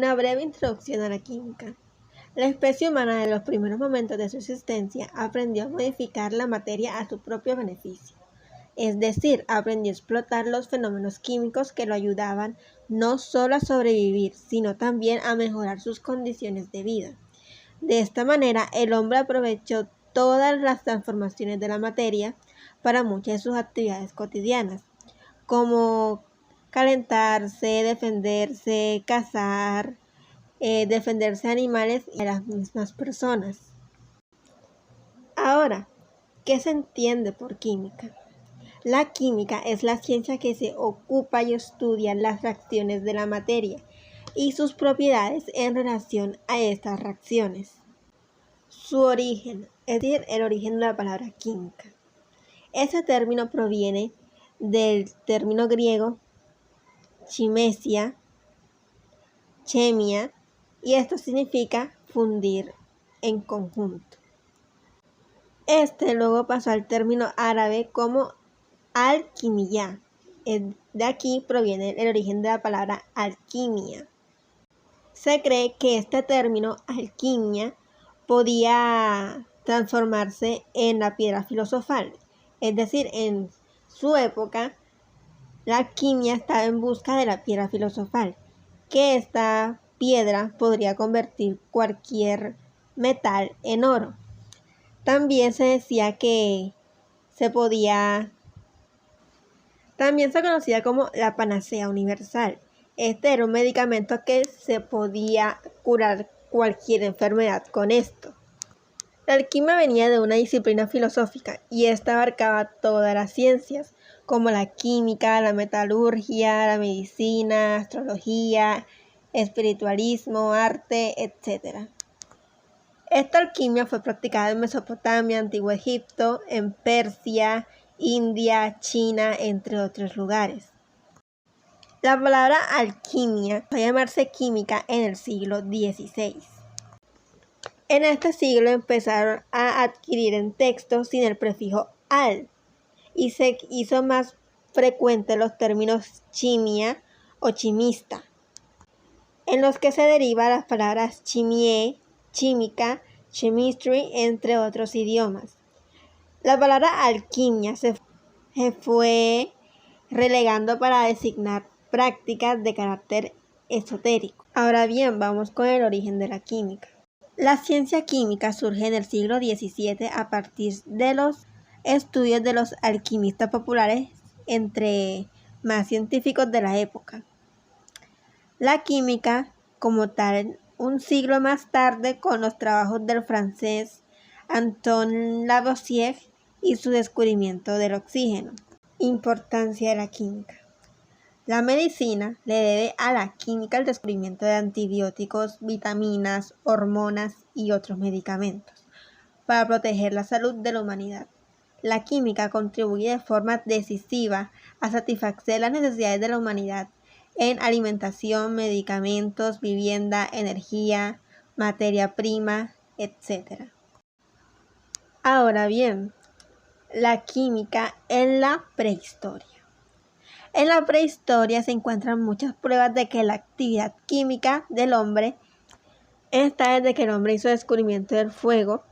Una breve introducción a la química. La especie humana en los primeros momentos de su existencia aprendió a modificar la materia a su propio beneficio. Es decir, aprendió a explotar los fenómenos químicos que lo ayudaban no solo a sobrevivir, sino también a mejorar sus condiciones de vida. De esta manera, el hombre aprovechó todas las transformaciones de la materia para muchas de sus actividades cotidianas, como calentarse, defenderse, cazar, defenderse de animales y de las mismas personas. Ahora, ¿qué se entiende por química? La química es la ciencia que se ocupa y estudia las reacciones de la materia y sus propiedades en relación a estas reacciones. Su origen, es decir, el origen de la palabra química. Ese término proviene del término griego chimesia, chemia, y esto significa fundir en conjunto. Este luego pasó al término árabe como alquimia. De aquí proviene el origen de la palabra alquimia. Se cree que este término alquimia podía transformarse en la piedra filosofal, es decir, en su época la alquimia estaba en busca de la piedra filosofal, que esta piedra podría convertir cualquier metal en oro. También se decía que también se conocía como la panacea universal. Este era un medicamento que se podía curar cualquier enfermedad con esto. La alquimia venía de una disciplina filosófica y esta abarcaba todas las ciencias, como la química, la metalurgia, la medicina, astrología, espiritualismo, arte, etc. Esta alquimia fue practicada en Mesopotamia, Antiguo Egipto, en Persia, India, China, entre otros lugares. La palabra alquimia va a llamarse química en el siglo XVI. En este siglo empezaron a adquirir en textos sin el prefijo al y se hizo más frecuente los términos chimia o chimista, en los que se derivan las palabras chimie, química, chemistry, entre otros idiomas. La palabra alquimia se fue relegando para designar prácticas de carácter esotérico. Ahora bien, vamos con el origen de la química. La ciencia química surge en el siglo XVII a partir de los estudios de los alquimistas populares entre más científicos de la época. La química, como tal, un siglo más tarde con los trabajos del francés Antoine Lavoisier y su descubrimiento del oxígeno. Importancia de la química. La medicina le debe a la química el descubrimiento de antibióticos, vitaminas, hormonas y otros medicamentos para proteger la salud de la humanidad. La química contribuye de forma decisiva a satisfacer las necesidades de la humanidad en alimentación, medicamentos, vivienda, energía, materia prima, etc. Ahora bien, la química en la prehistoria. En la prehistoria se encuentran muchas pruebas de que la actividad química del hombre está desde que el hombre hizo el descubrimiento del fuego,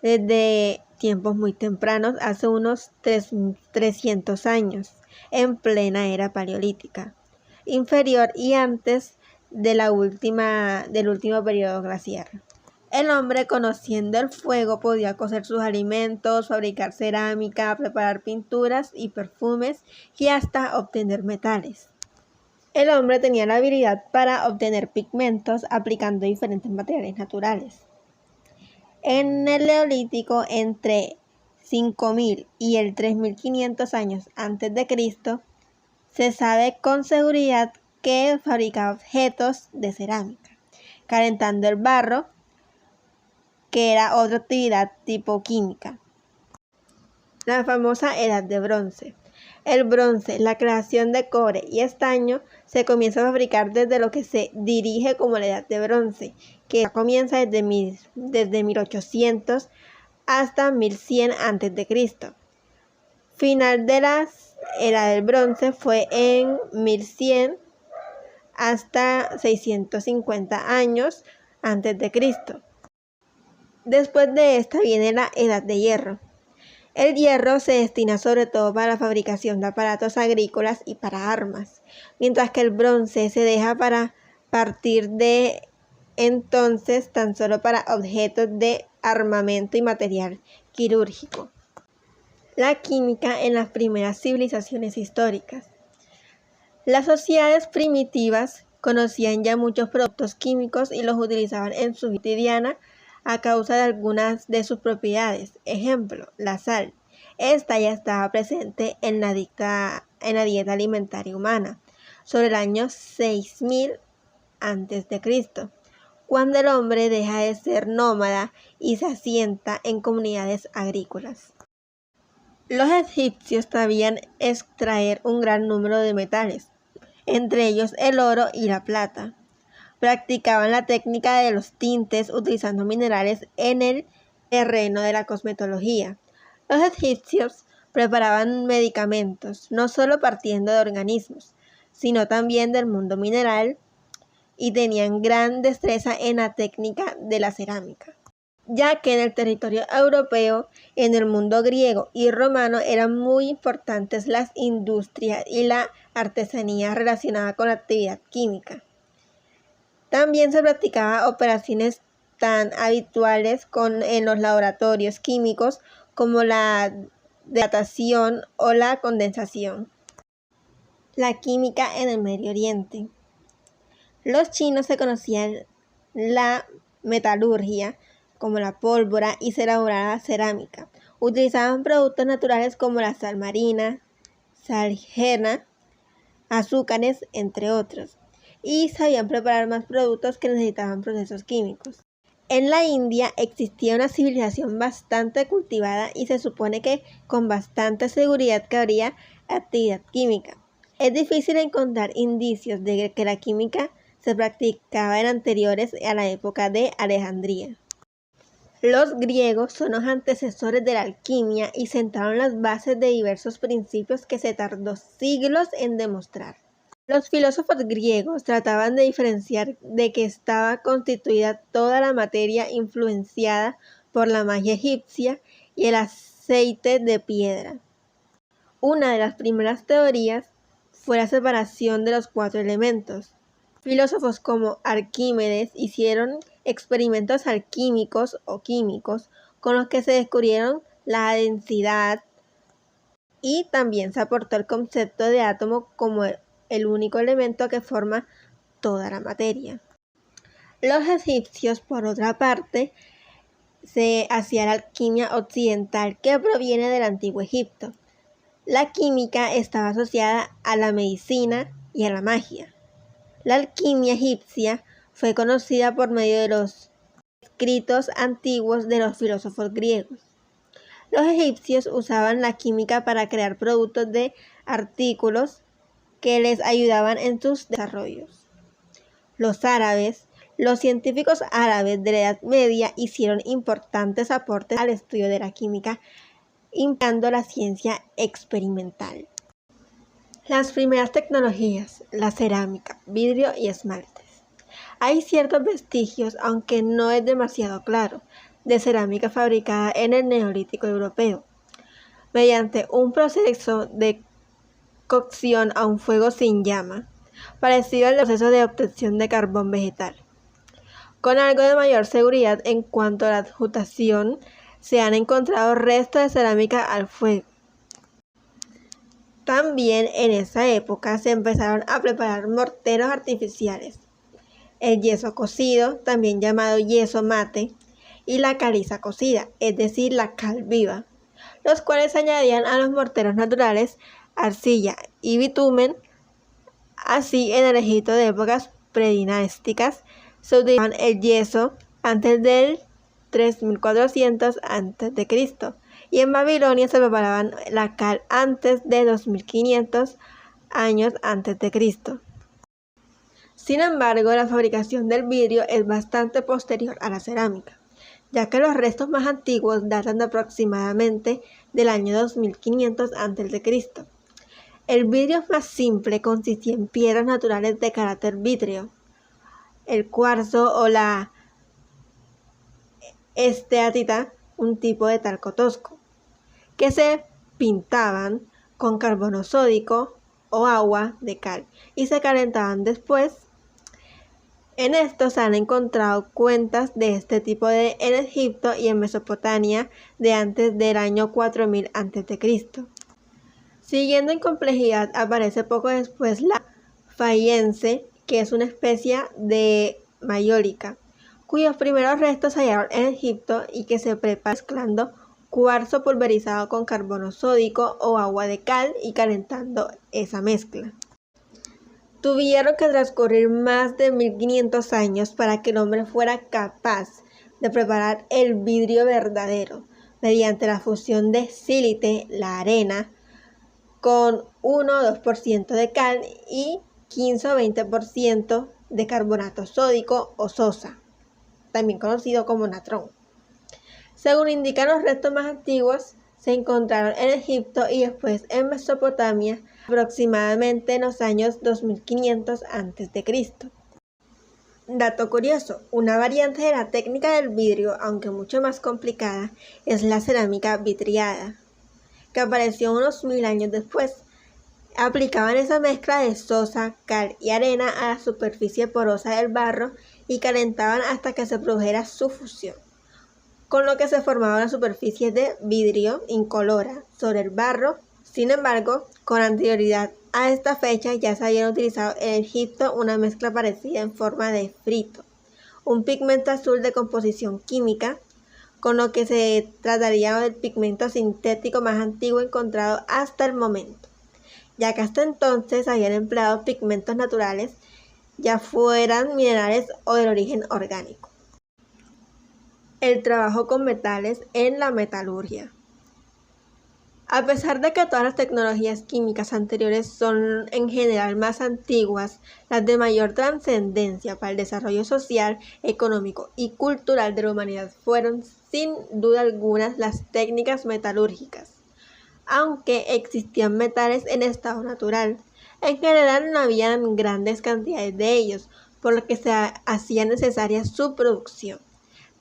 desde tiempos muy tempranos, hace unos 300 años, en plena era paleolítica inferior y antes del último periodo glaciar. El hombre, conociendo el fuego, podía cocer sus alimentos, fabricar cerámica, preparar pinturas y perfumes y hasta obtener metales. El hombre tenía la habilidad para obtener pigmentos aplicando diferentes materiales naturales. En el Neolítico, entre 5000 y el 3500 años antes de Cristo, se sabe con seguridad que fabricaba objetos de cerámica, calentando el barro, que era otra actividad tipo química. La famosa Edad de Bronce. El bronce, la creación de cobre y estaño, se comienza a fabricar desde lo que se dirige como la Edad de Bronce, que comienza desde 1800 hasta 1100 a.C. Final de la Era del Bronce fue en 1100 hasta 650 años antes de Cristo. Después de esta viene la Edad de Hierro. El hierro se destina sobre todo para la fabricación de aparatos agrícolas y para armas, mientras que el bronce se deja para partir de entonces tan solo para objetos de armamento y material quirúrgico. La química en las primeras civilizaciones históricas. Las sociedades primitivas conocían ya muchos productos químicos y los utilizaban en su vida cotidiana a causa de algunas de sus propiedades. Ejemplo, la sal. Esta ya estaba presente en la dieta alimentaria humana sobre el año 6000 a.C., cuando el hombre deja de ser nómada y se asienta en comunidades agrícolas. Los egipcios sabían extraer un gran número de metales, entre ellos el oro y la plata. Practicaban la técnica de los tintes utilizando minerales en el terreno de la cosmetología. Los egipcios preparaban medicamentos, no solo partiendo de organismos, sino también del mundo mineral, y tenían gran destreza en la técnica de la cerámica, ya que en el territorio europeo, en el mundo griego y romano eran muy importantes las industrias y la artesanía relacionada con la actividad química. También se practicaban operaciones tan habituales en los laboratorios químicos como la dilatación o la condensación. La química en el Medio Oriente. Los chinos se conocían la metalurgia como la pólvora y se elaboraba cerámica. Utilizaban productos naturales como la sal marina, salgena, azúcares, entre otros, y sabían preparar más productos que necesitaban procesos químicos. En la India existía una civilización bastante cultivada y se supone que con bastante seguridad que habría actividad química. Es difícil encontrar indicios de que la química se practicaba en anteriores a la época de Alejandría. Los griegos son los antecesores de la alquimia y sentaron las bases de diversos principios que se tardó siglos en demostrar. Los filósofos griegos trataban de diferenciar de que estaba constituida toda la materia influenciada por la magia egipcia y el aceite de piedra. Una de las primeras teorías fue la separación de los 4 elementos. Filósofos como Arquímedes hicieron experimentos alquímicos o químicos con los que se descubrieron la densidad, y también se aportó el concepto de átomo como el único elemento que forma toda la materia. Los egipcios, por otra parte, se hacía la alquimia occidental que proviene del antiguo Egipto. La química estaba asociada a la medicina y a la magia. La alquimia egipcia fue conocida por medio de los escritos antiguos de los filósofos griegos. Los egipcios usaban la química para crear productos de artículos que les ayudaban en sus desarrollos. Los científicos árabes de la Edad Media hicieron importantes aportes al estudio de la química, implicando la ciencia experimental. Las primeras tecnologías, la cerámica, vidrio y esmaltes. Hay ciertos vestigios, aunque no es demasiado claro, de cerámica fabricada en el Neolítico europeo, mediante un proceso de cocción a un fuego sin llama, parecido al proceso de obtención de carbón vegetal. Con algo de mayor seguridad en cuanto a la adjustación, se han encontrado restos de cerámica al fuego. También en esa época se empezaron a preparar morteros artificiales, el yeso cocido, también llamado yeso mate, y la caliza cocida, es decir, la cal viva, los cuales añadían a los morteros naturales arcilla y bitumen. Así, en el Egipto de épocas predinásticas se utilizaba el yeso antes del 3400 a.C. y en Babilonia se preparaban la cal antes de 2500 años antes de Cristo. Sin embargo, la fabricación del vidrio es bastante posterior a la cerámica, ya que los restos más antiguos datan de aproximadamente del año 2500 a.C. El vidrio más simple consistía en piedras naturales de carácter vítreo, el cuarzo o la esteatita, un tipo de talco tosco, que se pintaban con carbono sódico o agua de cal y se calentaban después. En esto se han encontrado cuentas de este tipo en Egipto y en Mesopotamia de antes del año 4000 a.C. Siguiendo en complejidad aparece poco después la fayense, que es una especie de mayólica, cuyos primeros restos se hallaron en Egipto y que se prepara mezclando cuarzo pulverizado con carbono sódico o agua de cal y calentando esa mezcla. Tuvieron que transcurrir más de 1500 años para que el hombre fuera capaz de preparar el vidrio verdadero mediante la fusión de sílice, la arena, con 1 o 2% de cal y 15 o 20% de carbonato sódico o sosa, también conocido como natrón. Según indican los restos más antiguos, se encontraron en Egipto y después en Mesopotamia aproximadamente en los años 2500 a.C. Dato curioso, una variante de la técnica del vidrio, aunque mucho más complicada, es la cerámica vidriada, que apareció unos 1000 años después. Aplicaban esa mezcla de sosa, cal y arena a la superficie porosa del barro y calentaban hasta que se produjera su fusión, con lo que se formaba una superficie de vidrio incolora sobre el barro. Sin embargo, con anterioridad a esta fecha ya se habían utilizado en Egipto una mezcla parecida en forma de frito, un pigmento azul de composición química, con lo que se trataría del pigmento sintético más antiguo encontrado hasta el momento, ya que hasta entonces habían empleado pigmentos naturales, ya fueran minerales o de origen orgánico. El trabajo con metales en la metalurgia. A pesar de que todas las tecnologías químicas anteriores son en general más antiguas, las de mayor trascendencia para el desarrollo social, económico y cultural de la humanidad fueron sin duda alguna las técnicas metalúrgicas. Aunque existían metales en estado natural, en general no habían grandes cantidades de ellos, por lo que se hacía necesaria su producción,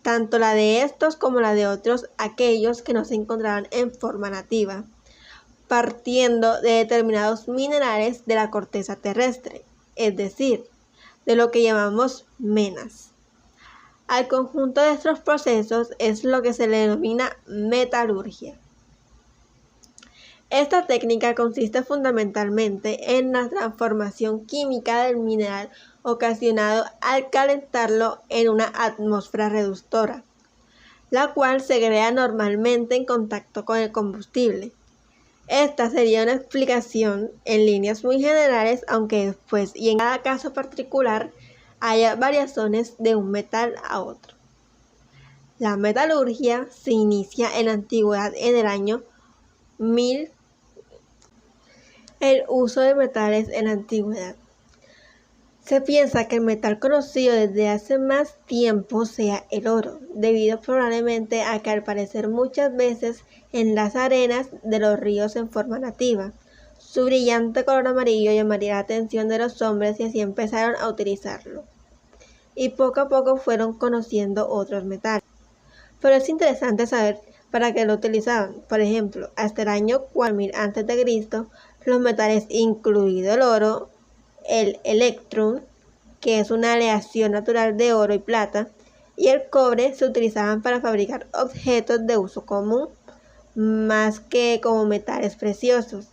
tanto la de estos como la de otros aquellos que no se encontraban en forma nativa, partiendo de determinados minerales de la corteza terrestre, es decir, de lo que llamamos menas. Al conjunto de estos procesos es lo que se le denomina metalurgia. Esta técnica consiste fundamentalmente en la transformación química del mineral ocasionado al calentarlo en una atmósfera reductora, la cual se crea normalmente en contacto con el combustible. Esta sería una explicación en líneas muy generales, aunque después y en cada caso particular haya variaciones de un metal a otro. La metalurgia se inicia en la antigüedad en el año 1000. El uso de metales en la antigüedad. Se piensa que el metal conocido desde hace más tiempo sea el oro, debido probablemente a que al aparecer muchas veces en las arenas de los ríos en forma nativa, su brillante color amarillo llamaría la atención de los hombres y así empezaron a utilizarlo. Y poco a poco fueron conociendo otros metales. Pero es interesante saber para qué lo utilizaban. Por ejemplo, hasta el año 4000 a.C., los metales, incluido el oro, el electrum, que es una aleación natural de oro y plata, y el cobre se utilizaban para fabricar objetos de uso común, más que como metales preciosos.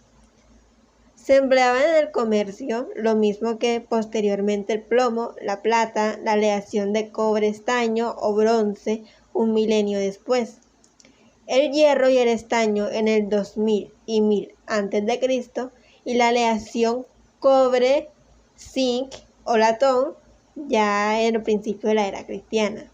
Se empleaban en el comercio, lo mismo que posteriormente el plomo, la plata, la aleación de cobre, estaño o bronce un milenio después. El hierro y el estaño en el 2000 y 1000 a.C. y la aleación cobre, zinc o latón ya en el principio de la era cristiana.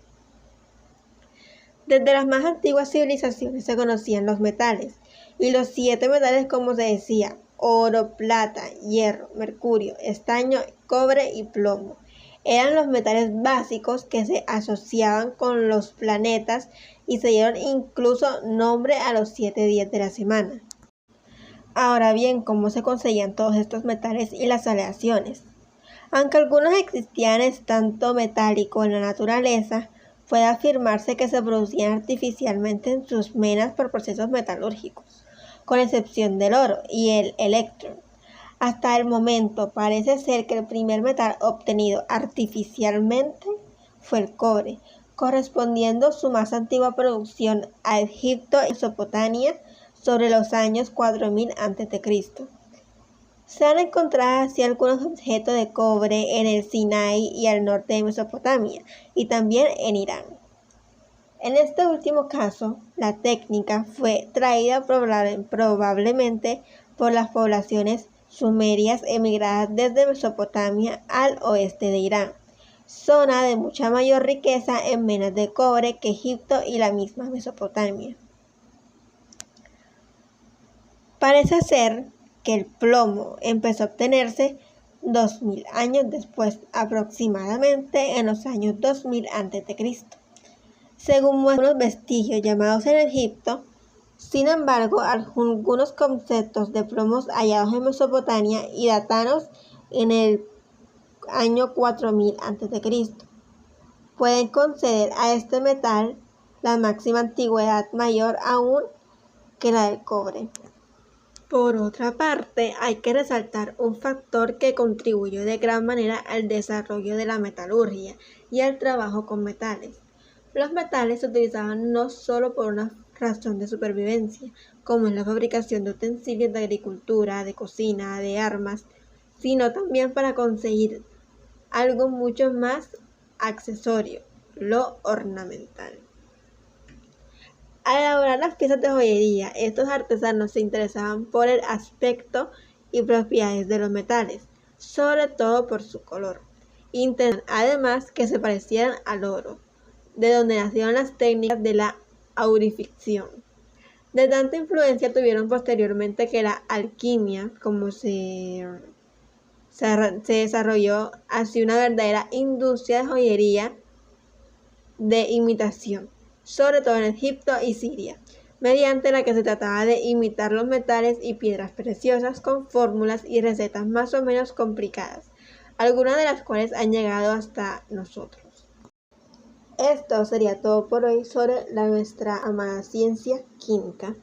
Desde las más antiguas civilizaciones se conocían los metales, y los 7 metales, como se decía, oro, plata, hierro, mercurio, estaño, cobre y plomo, eran los metales básicos que se asociaban con los planetas y se dieron incluso nombre a los 7 días de la semana. Ahora bien, ¿cómo se conseguían todos estos metales y las aleaciones? Aunque algunos existían tanto metálico en la naturaleza, puede afirmarse que se producían artificialmente en sus menas por procesos metalúrgicos, con excepción del oro y el electro. Hasta el momento parece ser que el primer metal obtenido artificialmente fue el cobre, correspondiendo su más antigua producción a Egipto y Mesopotamia sobre los años 4000 a.C. Se han encontrado así algunos objetos de cobre en el Sinai y al norte de Mesopotamia, y también en Irán. En este último caso, la técnica fue traída probablemente por las poblaciones sumerias emigradas desde Mesopotamia al oeste de Irán, zona de mucha mayor riqueza en menas de cobre que Egipto y la misma Mesopotamia. Parece ser que el plomo empezó a obtenerse 2000 años después, aproximadamente en los años 2000 a.C., según muestran unos vestigios llamados en Egipto. Sin embargo, algunos conceptos de plomos hallados en Mesopotamia y datados en el año 4000 a.C. pueden conceder a este metal la máxima antigüedad, mayor aún que la del cobre. Por otra parte, hay que resaltar un factor que contribuyó de gran manera al desarrollo de la metalurgia y al trabajo con metales. Los metales se utilizaban no solo por una razón de supervivencia, como en la fabricación de utensilios de agricultura, de cocina, de armas, sino también para conseguir algo mucho más accesorio, lo ornamental. Al elaborar las piezas de joyería, estos artesanos se interesaban por el aspecto y propiedades de los metales, sobre todo por su color. Intentaban además que se parecieran al oro, de donde nacieron las técnicas de la aurificación. De tanta influencia tuvieron posteriormente que la alquimia, como se desarrolló así una verdadera industria de joyería de imitación, sobre todo en Egipto y Siria, mediante la que se trataba de imitar los metales y piedras preciosas con fórmulas y recetas más o menos complicadas, algunas de las cuales han llegado hasta nosotros. Esto sería todo por hoy sobre nuestra amada ciencia química.